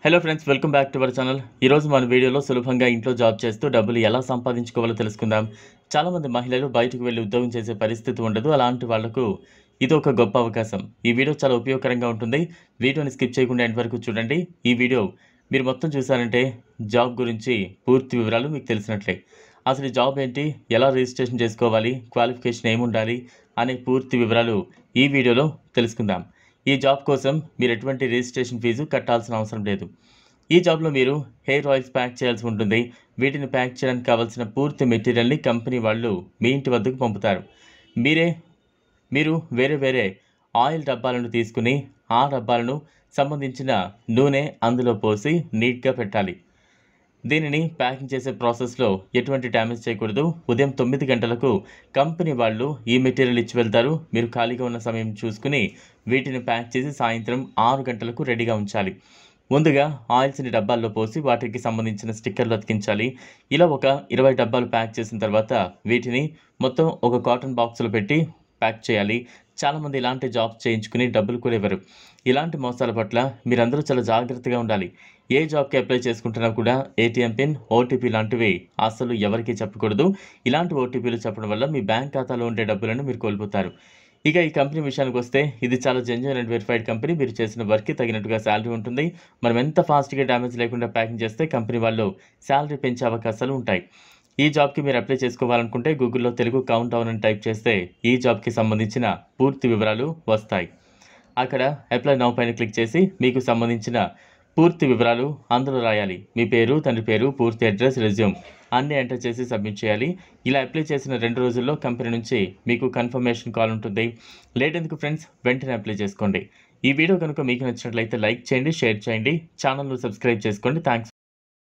Hello friends, welcome back to our channel. ఈరోజు మన వీడియోలో సులభంగా ఇంట్లో జాబ్ చేస్తూ డబ్బులు ఎలా సంపాదించుకోవాలో తెలుసుకుందాం. చాలామంది మహిళలు బయటకు వెళ్ళి ఉద్యోగం చేసే పరిస్థితి ఉండదు. అలాంటి వాళ్లకు ఇది ఒక గొప్ప అవకాశం. ఈ వీడియో చాలా ఉపయోగకరంగా ఉంటుంది. వీడియోని స్కిప్ చేయకుండా ఎండ్ వరకు చూడండి. ఈ వీడియో మీరు మొత్తం చూసారంటే జాబ్ గురించి పూర్తి వివరాలు మీకు తెలిసినట్లే. అసలు ఈ జాబ్ ఏంటి, ఎలా రిజిస్ట్రేషన్ చేసుకోవాలి, క్వాలిఫికేషన్ ఏముండాలి అనే పూర్తి వివరాలు ఈ వీడియోలో తెలుసుకుందాం. ఈ జాబ్ కోసం మీరు ఎటువంటి రిజిస్ట్రేషన్ ఫీజు కట్టాల్సిన అవసరం లేదు. ఈ జాబ్లో మీరు హెయిర్ ఆయిల్స్ ప్యాక్ చేయాల్సి ఉంటుంది. వీటిని ప్యాక్ చేయడానికి కావాల్సిన పూర్తి మెటీరియల్ని కంపెనీ వాళ్ళు మీ ఇంటి వద్దకు పంపుతారు. మీరు వేరే ఆయిల్ డబ్బాలను తీసుకుని ఆ డబ్బాలను సంబంధించిన నూనె అందులో పోసి నీట్గా పెట్టాలి. దీనిని ప్యాకింగ్ చేసే ప్రాసెస్లో ఎటువంటి డ్యామేజ్ చేయకూడదు. ఉదయం 9 గంటలకు కంపెనీ వాళ్ళు ఈ మెటీరియల్ ఇచ్చి వెళ్తారు. మీరు ఖాళీగా ఉన్న సమయం చూసుకుని వీటిని ప్యాక్ చేసి సాయంత్రం 6 గంటలకు రెడీగా ఉంచాలి. ముందుగా ఆయిల్స్ని డబ్బాల్లో పోసి వాటికి సంబంధించిన స్టిక్కర్లు అతికించాలి. ఇలా ఒక 20 డబ్బాలు ప్యాక్ చేసిన తర్వాత వీటిని మొత్తం ఒక కాటన్ బాక్స్లో పెట్టి ప్యాక్ చేయాలి. చాలామంది ఇలాంటి జాబ్స్ చేయించుకుని డబ్బులు కూడా ఇవ్వరు. ఇలాంటి మోసాల పట్ల మీరందరూ చాలా జాగ్రత్తగా ఉండాలి. ఏ జాబ్కి అప్లై చేసుకుంటున్నా కూడా ఏటీఎం పిన్, ఓటీపీ లాంటివి అస్సలు ఎవరికీ చెప్పకూడదు. ఇలాంటి ఓటీపీలు చెప్పడం వల్ల మీ బ్యాంక్ ఖాతాలో ఉండే డబ్బులను మీరు కోల్పోతారు. ఇక ఈ కంపెనీ విషయానికి వస్తే ఇది చాలా జెన్యూన్ అండ్ వెరిఫైడ్ కంపెనీ. మీరు చేసిన వర్క్కి తగినట్టుగా శాలరీ ఉంటుంది. మనం ఎంత ఫాస్ట్గా డ్యామేజ్ లేకుండా ప్యాకింగ్ చేస్తే కంపెనీ వాళ్ళు శాలరీ పెంచే అవకాశాలు ఉంటాయి. ఈ జాబ్కి మీరు అప్లై చేసుకోవాలనుకుంటే గూగుల్లో తెలుగు కౌంట్ డౌన్ అని టైప్ చేస్తే ఈ జాబ్కి సంబంధించిన పూర్తి వివరాలు వస్తాయి. అక్కడ అప్లై నౌ పైన క్లిక్ చేసి మీకు సంబంధించిన పూర్తి వివరాలు అందులో రాయాలి. మీ పేరు, తండ్రి పేరు, పూర్తి అడ్రస్, రెజ్యూమ్ అన్నీ ఎంటర్ చేసి సబ్మిట్ చేయాలి. ఇలా అప్లై చేసిన 2 రోజుల్లో కంపెనీ నుంచి మీకు కన్ఫర్మేషన్ కాల్ ఉంటుంది. లేట్ ఎందుకు ఫ్రెండ్స్, వెంటనే అప్లై చేసుకోండి. ఈ వీడియో కనుక మీకు నచ్చినట్లయితే లైక్ చేయండి, షేర్ చేయండి, ఛానల్ను సబ్స్క్రైబ్ చేసుకోండి. థ్యాంక్స్.